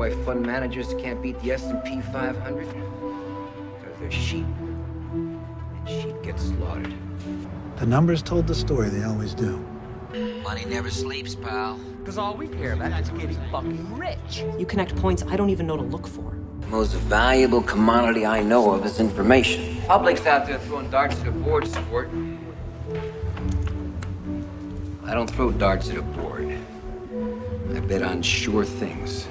why fund managers can't beat the S&P 500? Because they're sheep, and sheep get slaughtered. The numbers told the story, they always do. Money never sleeps, pal. Because all we care about is getting fucking rich. You connect points I don't even know to look for. The most valuable commodity I know of is information. Public's out there throwing darts at a board sport. I don't throw darts at a board. I bet on sure things.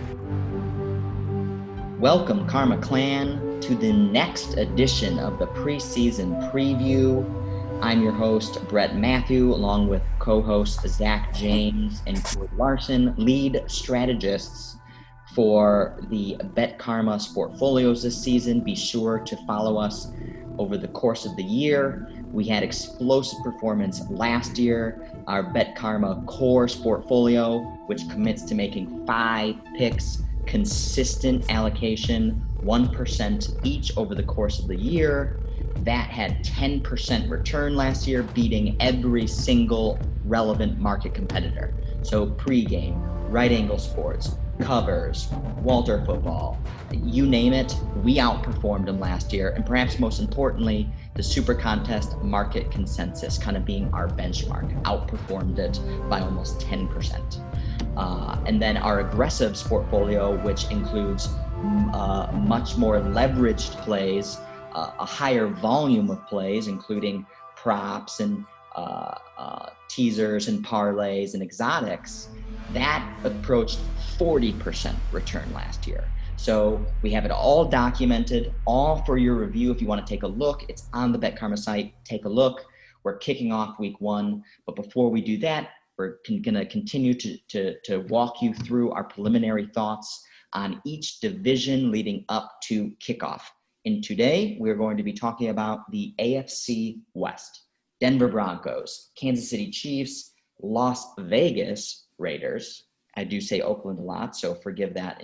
Welcome, Karma Clan, to the next edition of the preseason preview. I'm your host, Brett Matthew, along with co-hosts Zach James and Kurt Larson, lead strategists for the Bet Karma Sportfolios this season. Be sure to follow us over the course of the year. We had explosive performance last year. Our Bet Karma core Sportfolio, which commits to making 5 picks, consistent allocation, 1% each over the course of the year. That had 10% return last year, beating every single relevant market competitor. So pregame, right angle sports, covers, Walter football, you name it, we outperformed them last year. And perhaps most importantly, the super contest market consensus kind of being our benchmark, outperformed it by almost 10%. And then our aggressive Sportfolio, which includes much more leveraged plays, a higher volume of plays, including props and teasers and parlays and exotics, that approached 40% return last year. So we have it all documented, all for your review. If you want to take a look, it's on the Bet Karma site. Take a look. We're kicking off week 1. But before we do that, we're going to continue to walk you through our preliminary thoughts on each division leading up to kickoff. And today, we're going to be talking about the AFC West. Denver Broncos, Kansas City Chiefs, Las Vegas Raiders. I do say Oakland a lot, so forgive that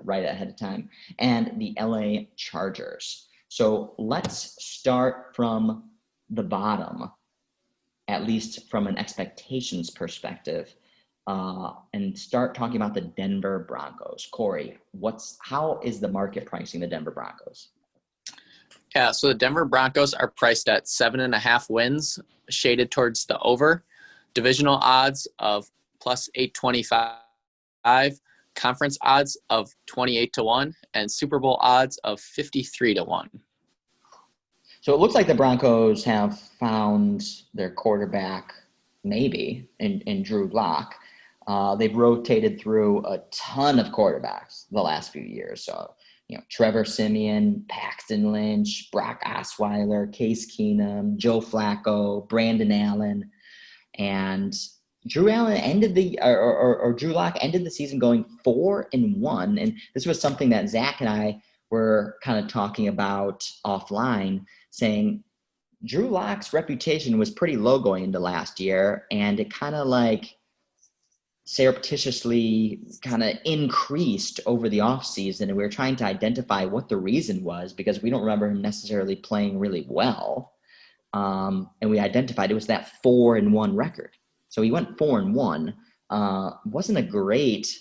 right ahead of time. And the LA Chargers. So let's start from the bottom, at least from an expectations perspective, and start talking about the Denver Broncos. Corey, how is the market pricing the Denver Broncos? Yeah, so the Denver Broncos are priced at 7.5 wins, shaded towards the over. Divisional odds of plus 825, conference odds of 28-1, and Super Bowl odds of 53-1. So it looks like the Broncos have found their quarterback, maybe, in Drew Lock. They've rotated through a ton of quarterbacks the last few years. So, Trevor Siemian, Paxton Lynch, Brock Osweiler, Case Keenum, Joe Flacco, Brandon Allen, and Drew Allen ended Drew Lock ended the season going 4-1. And this was something that Zach and I were kind of talking about offline, saying Drew Lock's reputation was pretty low going into last year, and it kind of surreptitiously kind of increased over the offseason, and we were trying to identify what the reason was because we don't remember him necessarily playing really well. And we identified it was that 4-1 record. So he went 4-1. Wasn't a great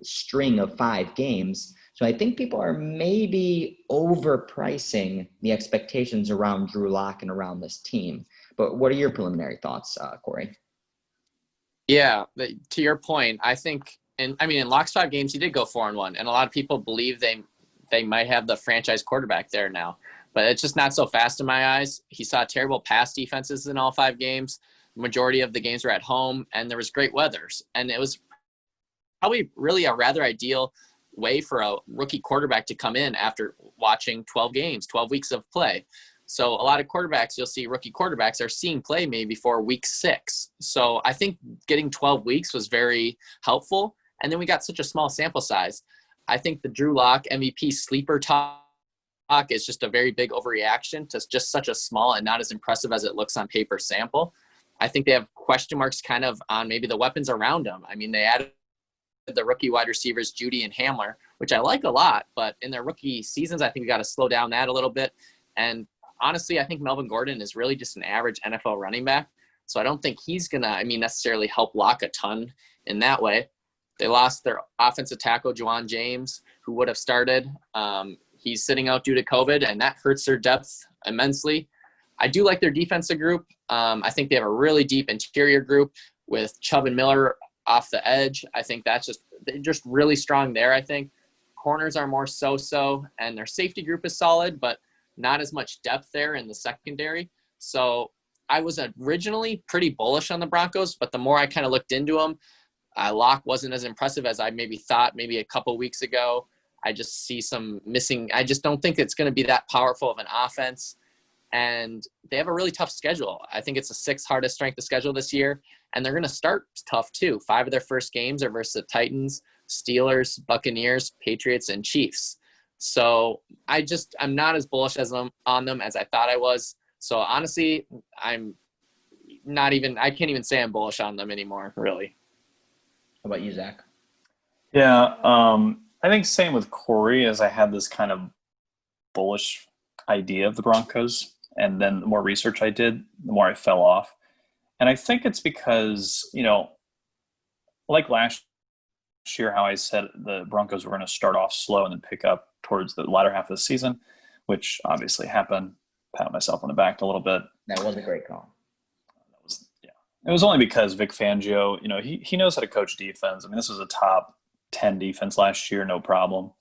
string of 5 games. So I think people are maybe overpricing the expectations around Drew Lock and around this team. But what are your preliminary thoughts, Corey? Yeah, to your point, I think, in Lock's 5 games, he did go 4-1, and a lot of people believe they might have the franchise quarterback there now. But it's just not so fast in my eyes. He saw terrible pass defenses in all 5 games. The majority of the games were at home, and there was great weathers. And it was probably really a rather ideal way for a rookie quarterback to come in after watching 12 games, 12 weeks of play. So a lot of quarterbacks, you'll see rookie quarterbacks are seeing play maybe for week 6. So I think getting 12 weeks was very helpful. And then we got such a small sample size. I think the Drew Lock MVP sleeper talk is just a very big overreaction to just such a small and not as impressive as it looks on paper sample. I think they have question marks kind of on maybe the weapons around them. I mean, they added the rookie wide receivers, Judy and Hamler, which I like a lot. But in their rookie seasons, I think we got to slow down that a little bit. And honestly, I think Melvin Gordon is really just an average NFL running back. So I don't think he's going to, necessarily help Lock a ton in that way. They lost their offensive tackle, Juwan James, who would have started. He's sitting out due to COVID, and that hurts their depth immensely. I do like their defensive group. I think they have a really deep interior group with Chubb and Miller off the edge. I think they're just really strong there, I think. Corners are more so-so, and their safety group is solid, but not as much depth there in the secondary. So I was originally pretty bullish on the Broncos, but the more I kind of looked into them, Locke wasn't as impressive as I maybe thought maybe a couple weeks ago. I just see some missing. I just don't think it's going to be that powerful of an offense. And they have a really tough schedule. I think it's the 6th hardest strength of schedule this year. And they're going to start tough too. 5 of their first games are versus the Titans, Steelers, Buccaneers, Patriots, and Chiefs. So I'm not as bullish on them as I thought I was. So honestly, I can't even say I'm bullish on them anymore, really. How about you, Zach? Yeah, I think same with Corey, as I had this kind of bullish idea of the Broncos. And then the more research I did, the more I fell off. And I think it's because, like last year, how I said the Broncos were going to start off slow and then pick up towards the latter half of the season, which obviously happened. Pat myself on the back a little bit. That was a great call. It was only because Vic Fangio, he knows how to coach defense. I mean, this was a top 10 defense last year, no problem.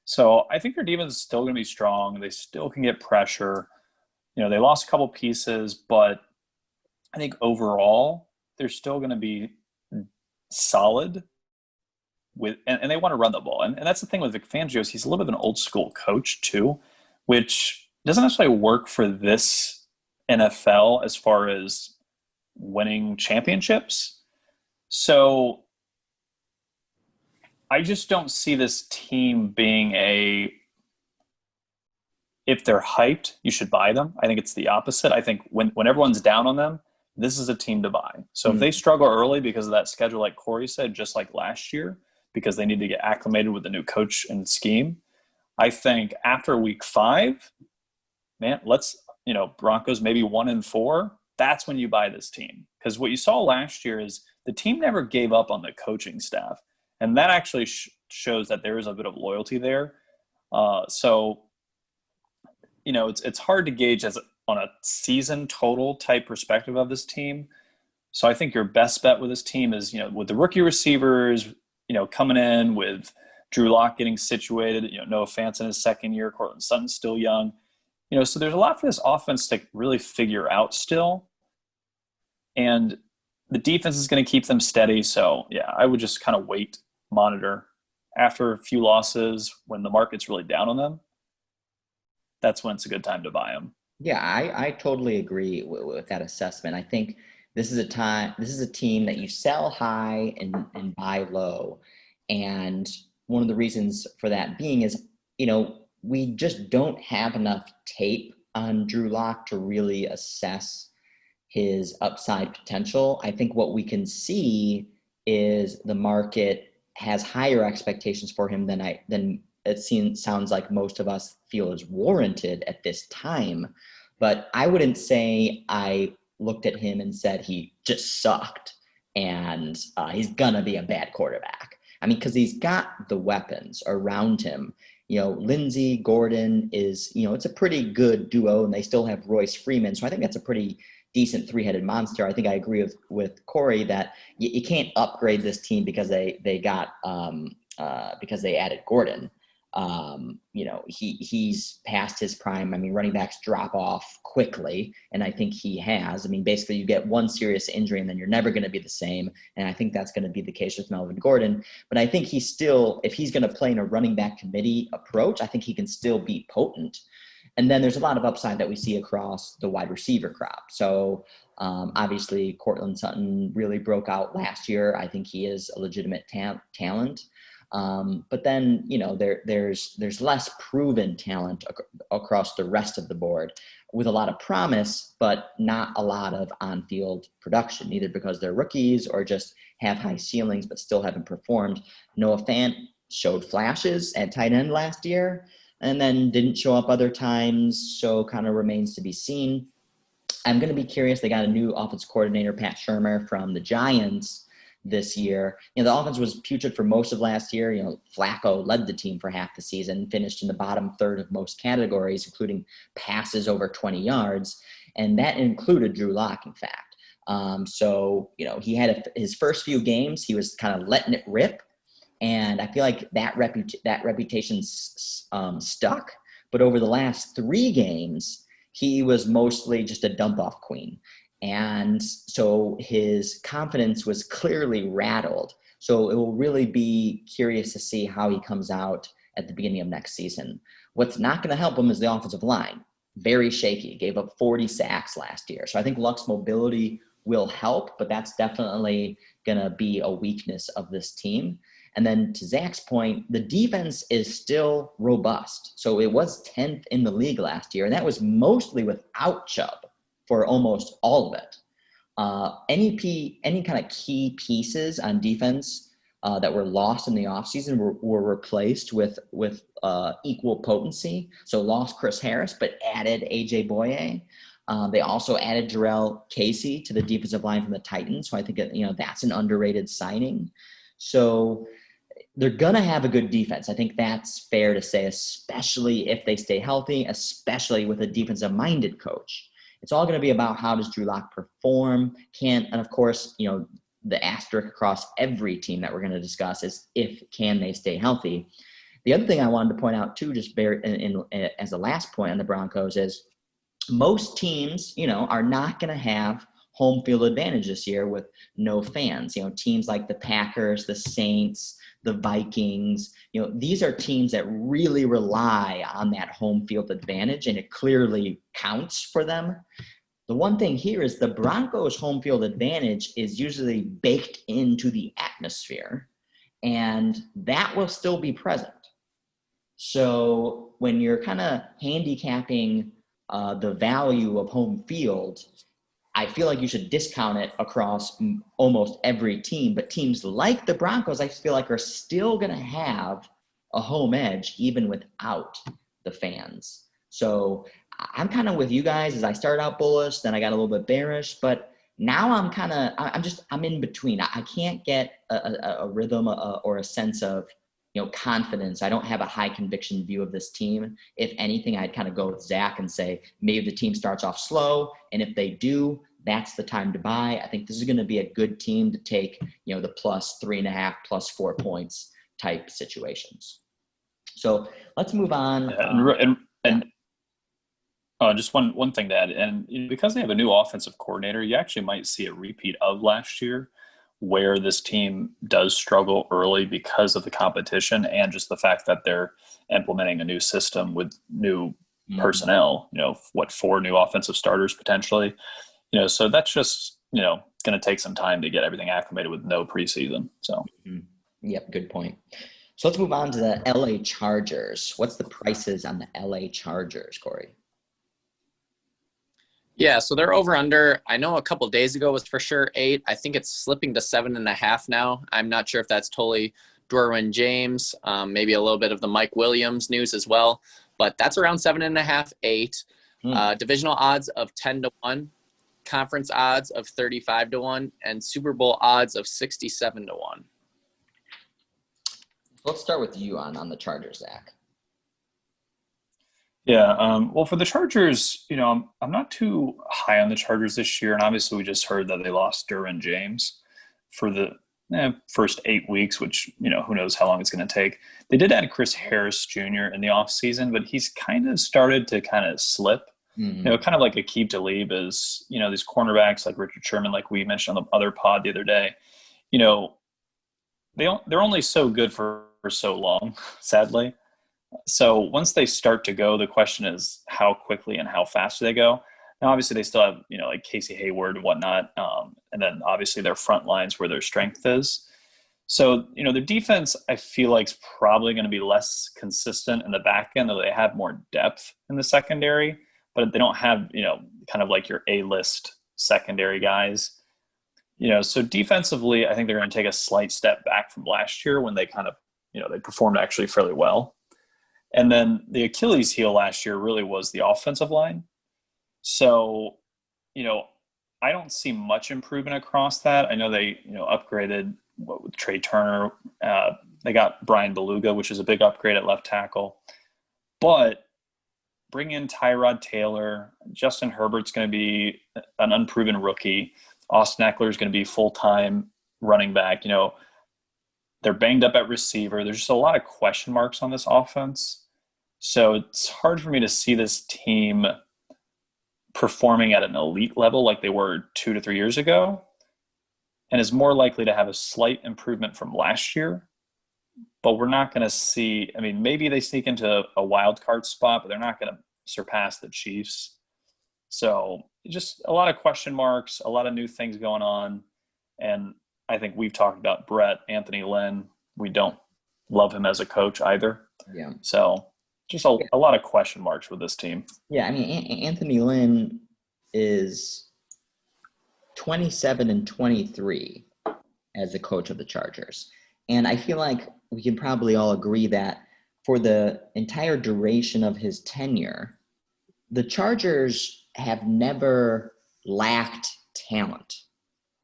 So I think their defense is still going to be strong. They still can get pressure. They lost a couple pieces, but I think overall they're still going to be solid and they want to run the ball. And that's the thing with Vic Fangio is he's a little bit of an old school coach too, which doesn't necessarily work for this NFL as far as winning championships. So I just don't see this team being if they're hyped, you should buy them. I think it's the opposite. I think when everyone's down on them, this is a team to buy. So if they struggle early because of that schedule, like Corey said, just like last year, because they need to get acclimated with the new coach and scheme, I think after week 5, man, Broncos maybe 1-4. That's when you buy this team. Because what you saw last year is the team never gave up on the coaching staff. And that actually shows that there is a bit of loyalty there. It's hard to gauge on a season total type perspective of this team. So I think your best bet with this team is, with the rookie receivers, coming in with Drew Lock getting situated, Noah Fant in his second year, Cortland Sutton's still young. So there's a lot for this offense to really figure out still. And the defense is going to keep them steady. So, yeah, I would just kind of monitor. After a few losses, when the market's really down on them, that's when it's a good time to buy them. Yeah, I totally agree with that assessment. I think this is a team that you sell high and buy low. And one of the reasons for that being is, we just don't have enough tape on Drew Lock to really assess his upside potential. I think what we can see is the market has higher expectations for him than it sounds like most of us feel is warranted at this time. But I wouldn't say I looked at him and said he just sucked and he's gonna be a bad quarterback. I mean, because he's got the weapons around him. Lindsey, Gordon is, it's a pretty good duo, and they still have Royce Freeman. So I think that's a pretty decent 3-headed monster. I think I agree with Corey that you can't upgrade this team because they got because they added Gordon. He's past his prime. I mean, running backs drop off quickly, and I think he has. I mean, basically, you get one serious injury, and then you're never going to be the same. And I think that's going to be the case with Melvin Gordon. But I think he's still, if he's going to play in a running back committee approach, I think he can still be potent. And then there's a lot of upside that we see across the wide receiver crop. So obviously, Cortland Sutton really broke out last year. I think he is a legitimate talent. But then, there's less proven talent across the rest of the board with a lot of promise, but not a lot of on-field production, either because they're rookies or just have high ceilings, but still haven't performed. Noah Fant showed flashes at tight end last year and then didn't show up other times. So kind of remains to be seen. I'm going to be curious. They got a new offense coordinator, Pat Shurmur from the Giants, this year. The offense was putrid for most of last year. Flacco led the team for half the season, finished in the bottom third of most categories, including passes over 20 yards. And that included Drew Lock, in fact. So he had his first few games, he was kind of letting it rip. And I feel like that reputation stuck. But over the last 3 games, he was mostly just a dump-off queen. And so his confidence was clearly rattled. So it will really be curious to see how he comes out at the beginning of next season. What's not going to help him is the offensive line. Very shaky. Gave up 40 sacks last year. So I think Luck's mobility will help, but that's definitely going to be a weakness of this team. And then to Zach's point, the defense is still robust. So it was 10th in the league last year, and that was mostly without Chubb for almost all of it. Any kind of key pieces on defense that were lost in the offseason were replaced with equal potency. So lost Chris Harris, but added A.J. Boye. They also added Jarrell Casey to the defensive line from the Titans. So I think that's an underrated signing. So they're going to have a good defense. I think that's fair to say, especially if they stay healthy, especially with a defensive-minded coach. It's all going to be about how does Drew Lock perform, and of course, the asterisk across every team that we're going to discuss is can they stay healthy. The other thing I wanted to point out too, just as a last point on the Broncos, is most teams, are not going to have home field advantage this year with no fans. Teams like the Packers, the Saints, the Vikings, these are teams that really rely on that home field advantage, and it clearly counts for them. The one thing here is the Broncos' home field advantage is usually baked into the atmosphere, and that will still be present. So when you're kind of handicapping the value of home field, I feel like you should discount it across almost every team. But teams like the Broncos, I feel like, are still going to have a home edge even without the fans. So I'm kind of with you guys. As I started out bullish, then I got a little bit bearish. But now I'm in between. I can't get a rhythm or a sense of confidence. I don't have a high conviction view of this team. If anything, I'd kind of go with Zach and say maybe the team starts off slow, and if they do, that's the time to buy. I think this is going to be a good team to take, the plus 3.5, plus 4 points type situations. So let's move on. Just one thing to add, and because they have a new offensive coordinator, you actually might see a repeat of last year, where this team does struggle early because of the competition and just the fact that they're implementing a new system with new personnel, 4 new offensive starters potentially, so that's just, going to take some time to get everything acclimated with no preseason. So, Yep. Good point. So let's move on to the LA Chargers. What's the prices on the LA Chargers, Corey? Yeah, so they're over under. I know a couple days ago was for sure 8. I think it's slipping to 7.5 now. I'm not sure if that's totally Derwin James, maybe a little bit of the Mike Williams news as well, but that's around 7.5, 8. Divisional odds of 10-1, conference odds of 35-1, and Super Bowl odds of 67-1. Let's start with you on the Chargers, Zach. Yeah, well, for the Chargers, I'm not too high on the Chargers this year, and obviously we just heard that they lost Derwin James for the first 8 weeks, which, who knows how long it's going to take. They did add Chris Harris Jr. in the offseason, but he's kind of started to kind of slip. Kind of like Aqib Talib is, these cornerbacks like Richard Sherman, like we mentioned on the other pod the other day, they're only so good for so long, sadly. So once they start to go, the question is how quickly and how fast do they go? Now, obviously, they still have, like Casey Hayward and whatnot. And then obviously their front lines where their strength is. So, their defense, I feel like, is probably going to be less consistent in the back end, though they have more depth in the secondary. But they don't have, kind of like your A-list secondary guys. So defensively, I think they're going to take a slight step back from last year when they kind of, they performed actually fairly well. And then the Achilles heel last year really was the offensive line. So, I don't see much improvement across that. I know they, upgraded with Trey Turner. They got Brian Beluga, which is a big upgrade at left tackle. But bring in Tyrod Taylor. Justin Herbert's going to be an unproven rookie. Austin Eckler is going to be full-time running back. They're banged up at receiver. There's just a lot of question marks on this offense. So it's hard for me to see this team performing at an elite level like they were 2 to 3 years ago, and is more likely to have a slight improvement from last year. But we're not going to see, maybe they sneak into a wild card spot, but they're not going to surpass the Chiefs. So just a lot of question marks, a lot of new things going on. And I think we've talked about Brett, Anthony Lynn. We don't love him as a coach either. Yeah. So just a lot of question marks with this team. Yeah, Anthony Lynn is 27-23 as the coach of the Chargers. And I feel like we can probably all agree that for the entire duration of his tenure, the Chargers have never lacked talent.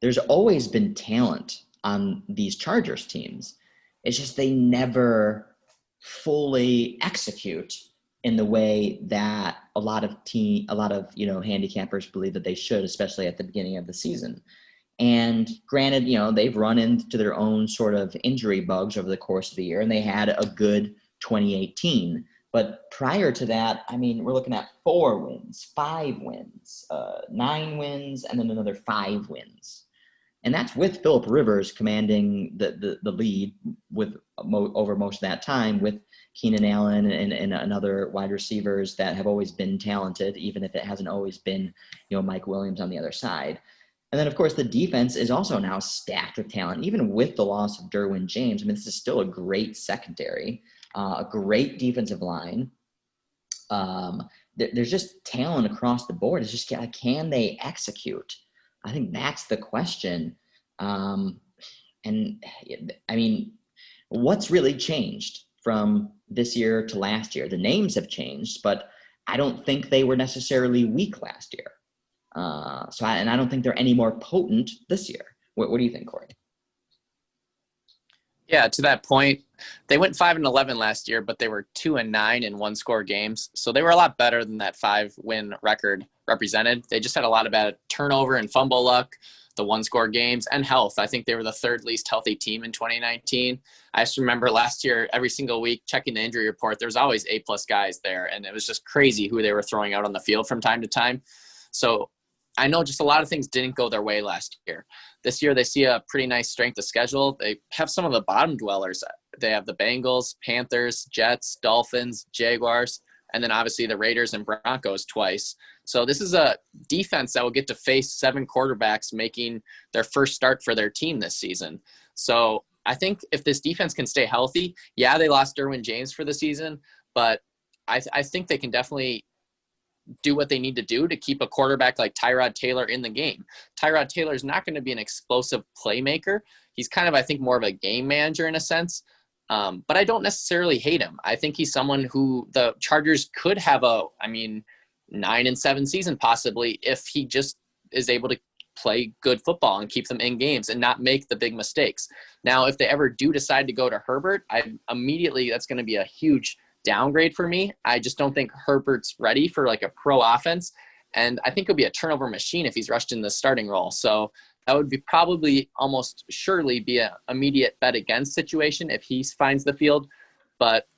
There's always been talent on these Chargers teams. It's just they never fully execute in the way that a lot of handicappers believe that they should, especially at the beginning of the season. And granted, they've run into their own sort of injury bugs over the course of the year, and they had a good 2018. But prior to that, we're looking at 4 wins, 5 wins, 9 wins, and then another 5 wins. And that's with Phillip Rivers commanding the lead over most of that time, with Keenan Allen and other wide receivers that have always been talented, even if it hasn't always been, Mike Williams on the other side. And then, of course, the defense is also now stacked with talent, even with the loss of Derwin James. This is still a great secondary, a great defensive line. There's just talent across the board. It's just, can they execute? I think that's the question. What's really changed from this year to last year? The names have changed, but I don't think they were necessarily weak last year. I don't think they're any more potent this year. What do you think, Corey? Yeah, to that point, they went 5-11 last year, but they were 2-9 in 1-score games. So they were a lot better than that 5-win record represented. They just had a lot of bad turnover and fumble luck, the 1-score games, and health. I think they were the 3rd least healthy team in 2019. I just remember last year, every single week, checking the injury report, there was always A-plus guys there, and it was just crazy who they were throwing out on the field from time to time. So I know just a lot of things didn't go their way last year. This year, they see a pretty nice strength of schedule. They have some of the bottom dwellers. They have the Bengals, Panthers, Jets, Dolphins, Jaguars, and then obviously the Raiders and Broncos twice. So this is a defense that will get to face 7 quarterbacks making their first start for their team this season. So I think if this defense can stay healthy, yeah, they lost Derwin James for the season, but I think they can definitely do what they need to do to keep a quarterback like Tyrod Taylor in the game. Tyrod Taylor is not going to be an explosive playmaker. He's kind of, I think, more of a game manager in a sense. But I don't necessarily hate him. I think he's someone who the Chargers could have 9-7 season possibly if he just is able to play good football and keep them in games and not make the big mistakes. Now, if they ever do decide to go to Herbert, that's going to be a huge downgrade for me. I just don't think Herbert's ready for like a pro offense. And I think he'll be a turnover machine if he's rushed in the starting role. So that would be probably almost surely be an immediate bet against situation if he finds the field. But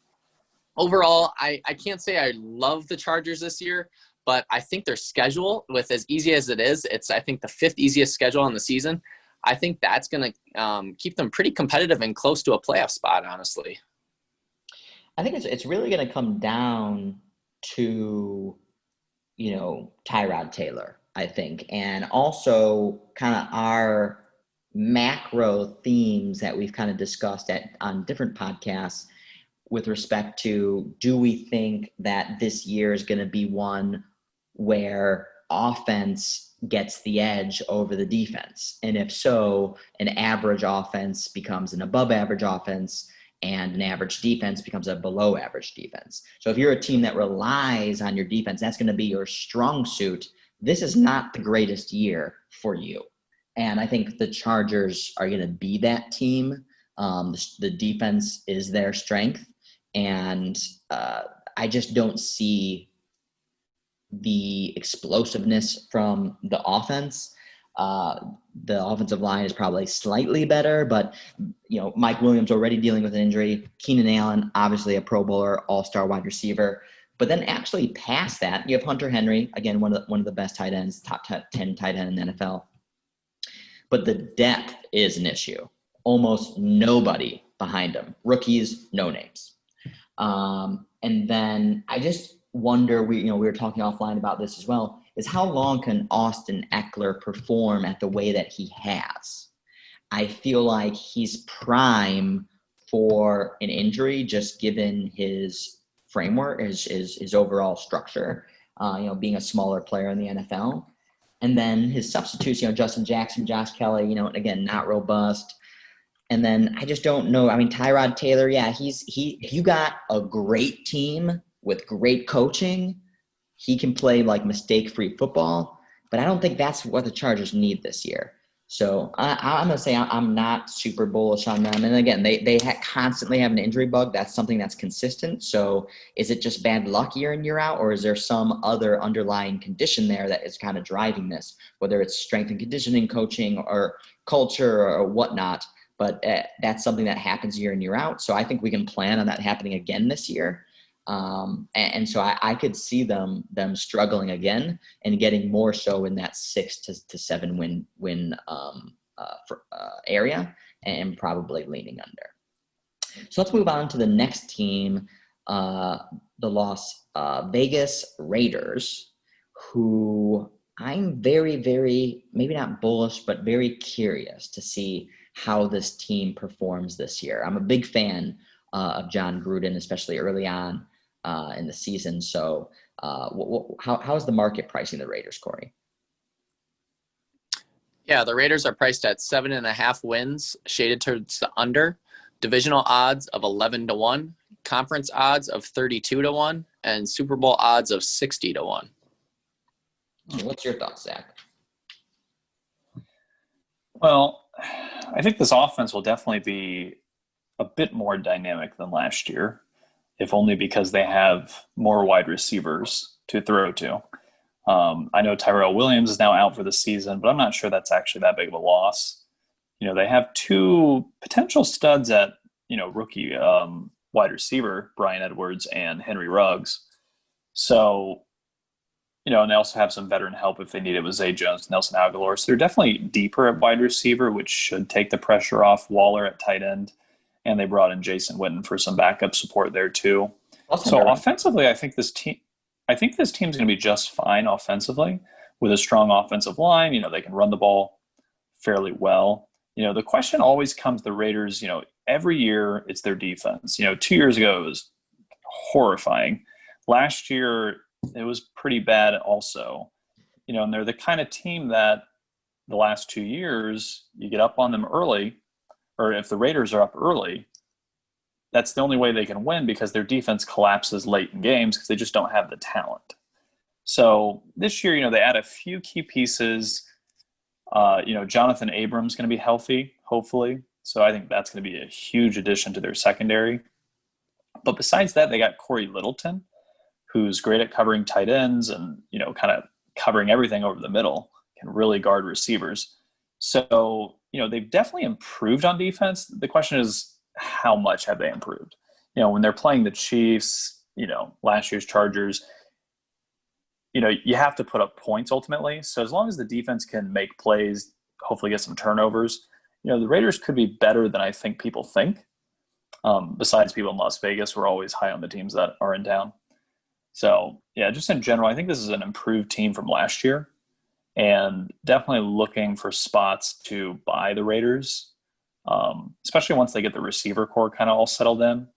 overall, I can't say I love the Chargers this year, but I think their schedule, with as easy as it is, it's, I think, the 5th easiest schedule on the season. I think that's going to keep them pretty competitive and close to a playoff spot, honestly. I think it's really going to come down to, Tyrod Taylor, I think, and also kind of our macro themes that we've kind of discussed on different podcasts with respect to, do we think that this year is going to be one where offense gets the edge over the defense? And if so, an average offense becomes an above average offense, and an average defense becomes a below average defense. So if you're a team that relies on your defense, that's going to be your strong suit, this is not the greatest year for you. And I think the Chargers are going to be that team. The defense is their strength. And I just don't see the explosiveness from the offense. The offensive line is probably slightly better, but Mike Williams already dealing with an injury. Keenan Allen, obviously a Pro Bowler, all-star wide receiver. But then actually past that, you have Hunter Henry, again, one of the best tight ends, top 10 tight end in the NFL. But the depth is an issue. Almost nobody behind him. Rookies, no names. And then I just wonder, we were talking offline about this as well, is how long can Austin Eckler perform at the way that he has? I feel like he's prime for an injury, just given his framework, his overall structure, being a smaller player in the NFL. And then his substitutes, Justin Jackson, Josh Kelly, again, not robust. And then I just don't know. I mean, Tyrod Taylor, yeah, if you got a great team with great coaching, he can play like mistake-free football, but I don't think that's what the Chargers need this year. So I'm going to say I'm not super bullish on them. And again, they constantly have an injury bug. That's something that's consistent. So is it just bad luck year in, year out, or is there some other underlying condition there that is kind of driving this, whether it's strength and conditioning, coaching, or culture or whatnot? But that's something that happens year in, year out. So I think we can plan on that happening again this year. And so I could see them struggling again and getting more so in that 6 to 7 win area and probably leaning under. So let's move on to the next team, the Las Vegas Raiders, who I'm very, very, maybe not bullish, but very curious to see how this team performs this year. I'm a big fan of John Gruden, especially early on in the season. So how is the market pricing the Raiders, Corey? Yeah, the Raiders are priced at 7.5 wins, shaded towards the under. Divisional odds of 11-1, conference odds of 32-1, and Super Bowl odds of 60-1. What's your thoughts, Zach? Well, I think this offense will definitely be a bit more dynamic than last year, if only because they have more wide receivers to throw to. I know Tyrell Williams is now out for the season, but I'm not sure that's actually that big of a loss. They have two potential studs at, rookie wide receiver, Brian Edwards and Henry Ruggs. So, and they also have some veteran help if they need it with Zay Jones, Nelson Aguilar. So they're definitely deeper at wide receiver, which should take the pressure off Waller at tight end. And they brought in Jason Witten for some backup support there too. Awesome. So offensively, I think this team's going to be just fine offensively with a strong offensive line. They can run the ball fairly well. The question always comes to the Raiders, every year it's their defense. 2 years ago it was horrifying. Last year it was pretty bad also. And they're the kind of team that the last 2 years you get up on them early, or if the Raiders are up early, that's the only way they can win because their defense collapses late in games because they just don't have the talent. So this year, they add a few key pieces. Jonathan Abrams going to be healthy, hopefully. So I think that's going to be a huge addition to their secondary. But besides that, they got Corey Littleton, who's great at covering tight ends and, kind of covering everything over the middle, can really guard receivers. So, they've definitely improved on defense. The question is, how much have they improved? When they're playing the Chiefs, last year's Chargers, you have to put up points ultimately. So as long as the defense can make plays, hopefully get some turnovers, the Raiders could be better than I think people think. Besides people in Las Vegas, who are always high on the teams that are in town. So, yeah, just in general, I think this is an improved team from last year and definitely looking for spots to buy the Raiders, especially once they get the receiver core kind of all settled in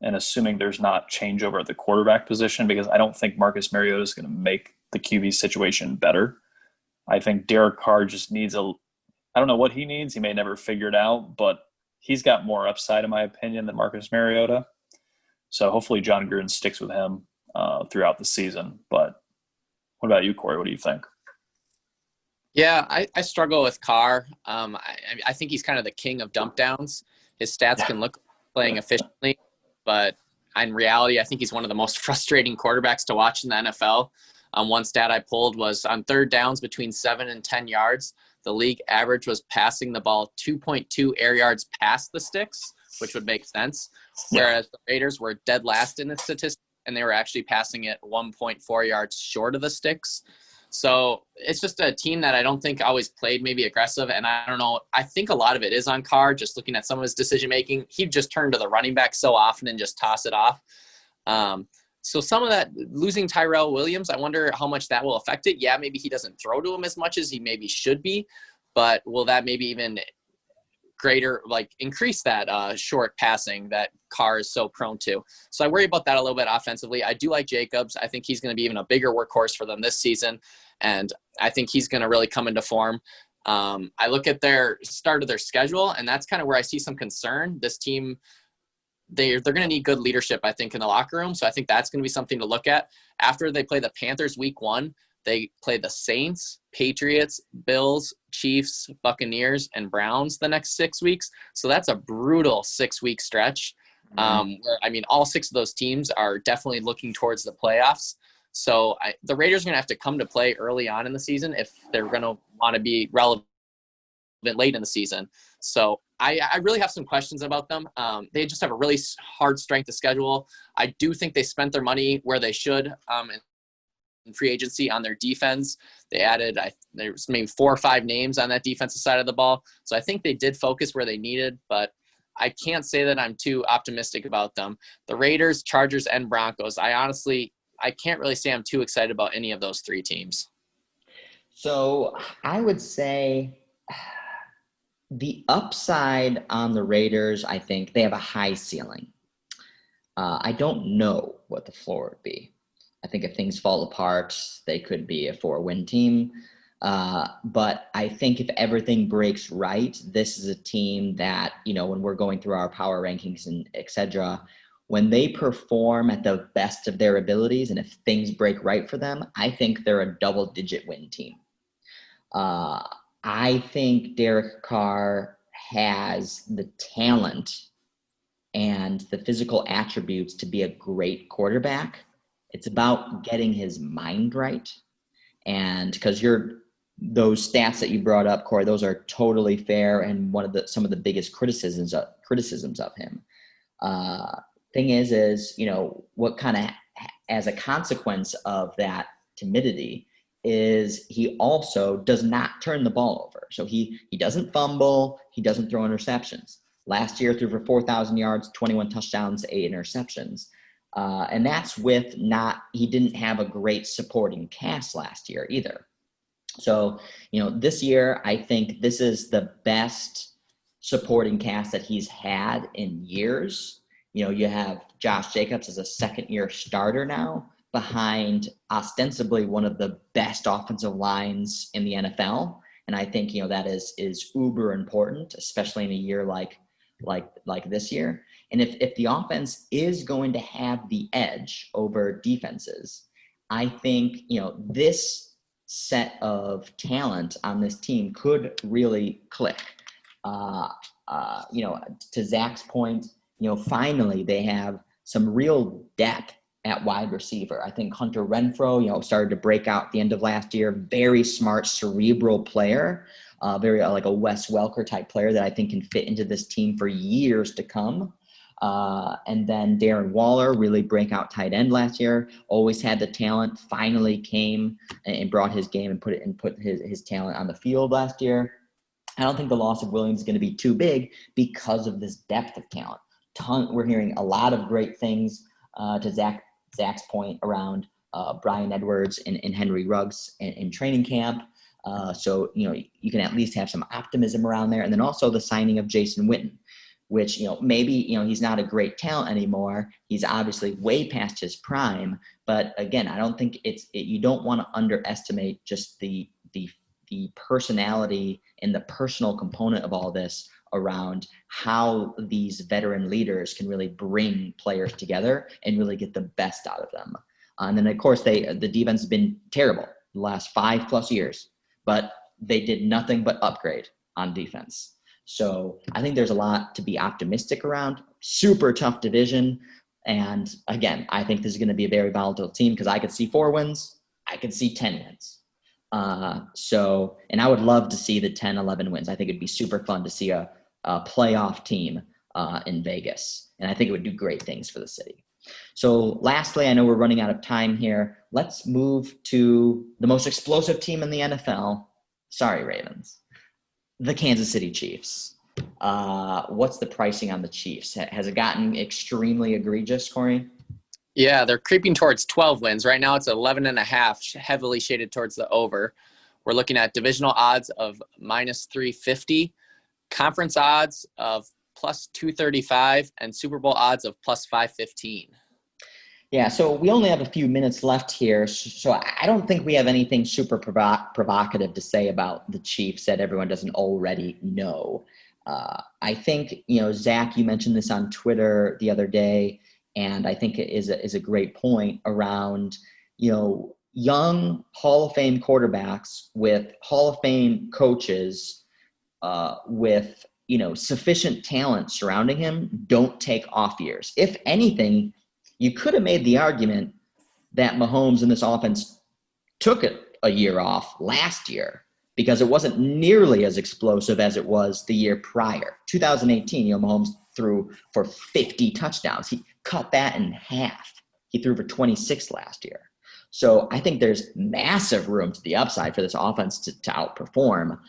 and assuming there's not changeover at the quarterback position, because I don't think Marcus Mariota is going to make the QB situation better. I think Derek Carr just needs I don't know what he needs. He may never figure it out, but he's got more upside, in my opinion, than Marcus Mariota. So hopefully John Gruden sticks with him throughout the season. But what about you, Corey? What do you think? Yeah, I struggle with Carr. I think he's kind of the king of dump downs. His stats can look playing efficiently, but in reality, I think he's one of the most frustrating quarterbacks to watch in the NFL. One stat I pulled was on third downs between 7 and 10 yards, the league average was passing the ball 2.2 air yards past the sticks, which would make sense, whereas the Raiders were dead last in the statistics, and they were actually passing it 1.4 yards short of the sticks. So it's just a team that I don't think always played maybe aggressive. And I don't know, I think a lot of it is on Carr, just looking at some of his decision-making. He'd just turn to the running back so often and just toss it off. So some of that, losing Tyrell Williams, I wonder how much that will affect it. Yeah, maybe he doesn't throw to him as much as he maybe should be, but will that maybe even greater, like increase that short passing that Carr is so prone to? So I worry about that a little bit offensively. I do like Jacobs. I think he's going to be even a bigger workhorse for them this season, and I think he's going to really come into form. I look at their start of their schedule, and that's kind of where I see some concern. This team, they're going to need good leadership, I think, in the locker room. So I think that's going to be something to look at. After they play the Panthers week 1, they play the Saints, Patriots, Bills, Chiefs, Buccaneers, and Browns the next 6 weeks. So that's a brutal 6-week stretch. Where, I mean, all 6 of those teams are definitely looking towards the playoffs. So the Raiders are going to have to come to play early on in the season if they're going to want to be relevant late in the season. So I really have some questions about them. They just have a really hard strength of schedule. I do think they spent their money where they should in free agency on their defense. They added, there's maybe 4 or 5 names on that defensive side of the ball. So I think they did focus where they needed, but I can't say that I'm too optimistic about them. The Raiders, Chargers, and Broncos, I can't really say I'm too excited about any of those 3 teams. So I would say the upside on the Raiders, I think they have a high ceiling. I don't know what the floor would be. I think if things fall apart, they could be a 4-win team. But I think if everything breaks right, this is a team that, when we're going through our power rankings and et cetera, when they perform at the best of their abilities and if things break right for them, I think they're a double-digit win team. I think Derek Carr has the talent and the physical attributes to be a great quarterback. It's about getting his mind right. And because those stats that you brought up, Corey, those are totally fair and some of the biggest criticisms of him. Thing is, what kind of, as a consequence of that timidity, is he also does not turn the ball over. So he doesn't fumble, he doesn't throw interceptions. Last year threw for 4,000 yards, 21 touchdowns, 8 interceptions. And that's he didn't have a great supporting cast last year either. So, this year, I think this is the best supporting cast that he's had in years. You have Josh Jacobs as a second-year starter now behind ostensibly one of the best offensive lines in the NFL. And I think, that is uber important, especially in a year like this year. And if the offense is going to have the edge over defenses, I think, this set of talent on this team could really click. To Zach's point, finally they have some real depth at wide receiver. I think Hunter Renfrow, started to break out at the end of last year. Very smart, cerebral player, very like a Wes Welker type player that I think can fit into this team for years to come. And then Darren Waller, really breakout tight end last year, always had the talent, finally came and brought his game and put his talent on the field last year. I don't think the loss of Williams is going to be too big because of this depth of talent. We're hearing a lot of great things to Zach's point around Brian Edwards and Henry Ruggs in training camp. So, you can at least have some optimism around there. And then also the signing of Jason Witten, which, maybe, he's not a great talent anymore. He's obviously way past his prime. But again, I don't think you don't want to underestimate just the personality and the personal component of all this around how these veteran leaders can really bring players together and really get the best out of them. And then, of course, the defense has been terrible the last 5+ years. But they did nothing but upgrade on defense. So I think there's a lot to be optimistic around. Super tough division. And again, I think this is going to be a very volatile team because I could see 4 wins. I could see 10 wins. And I would love to see the 10, 11 wins. I think it'd be super fun to see a playoff team in Vegas. And I think it would do great things for the city. So lastly, I know we're running out of time here. Let's move to the most explosive team in the NFL. Sorry, Ravens. The Kansas City Chiefs. What's the pricing on the Chiefs? Has it gotten extremely egregious, Corey? Yeah, they're creeping towards 12 wins. Right now it's 11.5, heavily shaded towards the over. We're looking at divisional odds of minus 350, conference odds of plus 235, and Super Bowl odds of plus 515. Yeah, so we only have a few minutes left here, so I don't think we have anything super provocative to say about the Chiefs that everyone doesn't already know. I think, Zach, you mentioned this on Twitter the other day, and I think it is a great point around, young Hall of Fame quarterbacks with Hall of Fame coaches with, sufficient talent surrounding him don't take off years. If anything, you could have made the argument that Mahomes in this offense took a year off last year because it wasn't nearly as explosive as it was the year prior. 2018, Mahomes threw for 50 touchdowns. He cut that in half. He threw for 26 last year. So I think there's massive room to the upside for this offense to outperform.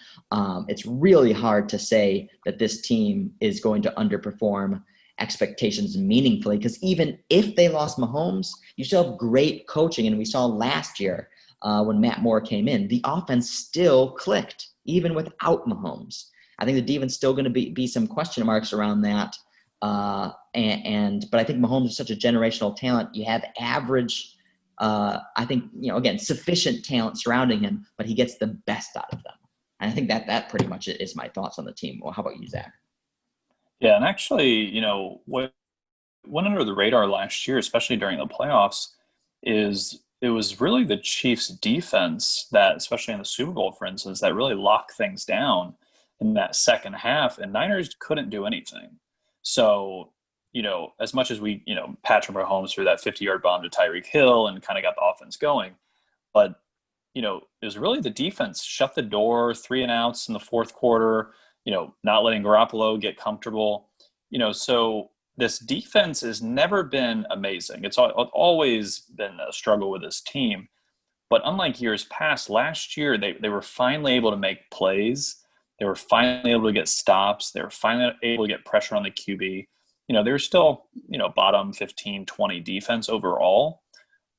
It's really hard to say that this team is going to underperform expectations meaningfully because even if they lost Mahomes, you still have great coaching. And we saw last year when Matt Moore came in, the offense still clicked even without Mahomes. I think the defense still going to be some question marks around that. But I think Mahomes is such a generational talent. You have average, I think, again, sufficient talent surrounding him, but he gets the best out of them. And I think that pretty much is my thoughts on the team. Well, how about you, Zach? Yeah, and actually, what went under the radar last year, especially during the playoffs, is it was really the Chiefs' defense that, especially in the Super Bowl, for instance, that really locked things down in that second half, and Niners couldn't do anything. So, as much as we, Patrick Mahomes threw that 50-yard bomb to Tyreek Hill and kind of got the offense going, but, it was really the defense shut the door, 3 and outs in the fourth quarter, not letting Garoppolo get comfortable, so this defense has never been amazing. It's always been a struggle with this team, but unlike years past, last year, they were finally able to make plays. They were finally able to get stops. They were finally able to get pressure on the QB. They were still, bottom 15, 20 defense overall,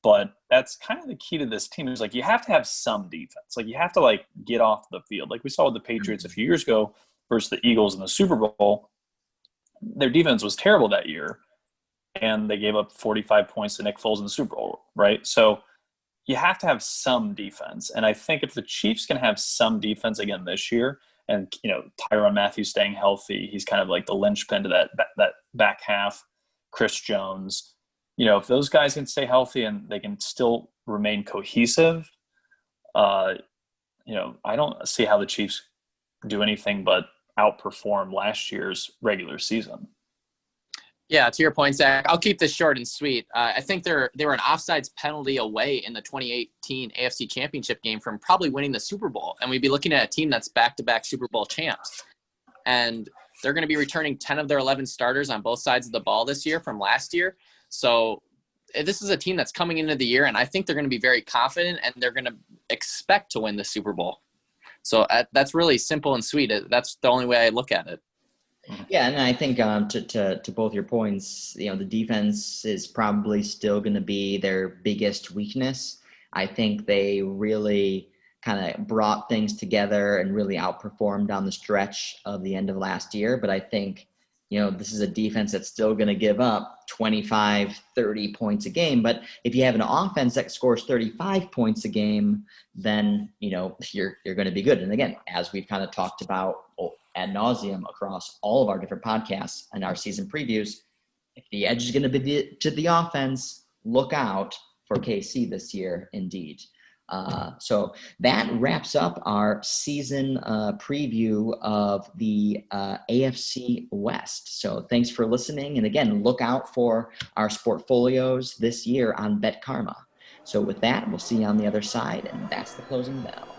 but that's kind of the key to this team is you have to have some defense. You have to get off the field. We saw with the Patriots a few years ago versus the Eagles in the Super Bowl. Their defense was terrible that year, and they gave up 45 points to Nick Foles in the Super Bowl, right? So you have to have some defense. And I think if the Chiefs can have some defense again this year, and, Tyrann Mathieu staying healthy, he's kind of the linchpin to that back half, Chris Jones, if those guys can stay healthy and they can still remain cohesive, I don't see how the Chiefs do anything but outperform last year's regular season. Yeah, to your point, Zach, I'll keep this short and sweet. I think they were an offsides penalty away in the 2018 AFC Championship game from probably winning the Super Bowl. And we'd be looking at a team that's back-to-back Super Bowl champs. And they're going to be returning 10 of their 11 starters on both sides of the ball this year from last year. So this is a team that's coming into the year, and I think they're going to be very confident, and they're going to expect to win the Super Bowl. So that's really simple and sweet. That's the only way I look at it. Yeah, and I think to both your points, the defense is probably still going to be their biggest weakness. I think they really kind of brought things together and really outperformed down the stretch of the end of last year. But I think, this is a defense that's still going to give up 25, 30 points a game. But if you have an offense that scores 35 points a game, then, you're going to be good. And again, as we've kind of talked about ad nauseum across all of our different podcasts and our season previews, if the edge is going to be to the offense, look out for KC this year, indeed. So that wraps up our season preview of the AFC West. So thanks for listening. And again, look out for our Sportfolios this year on Bet Karma. So with that, we'll see you on the other side, and that's the closing bell.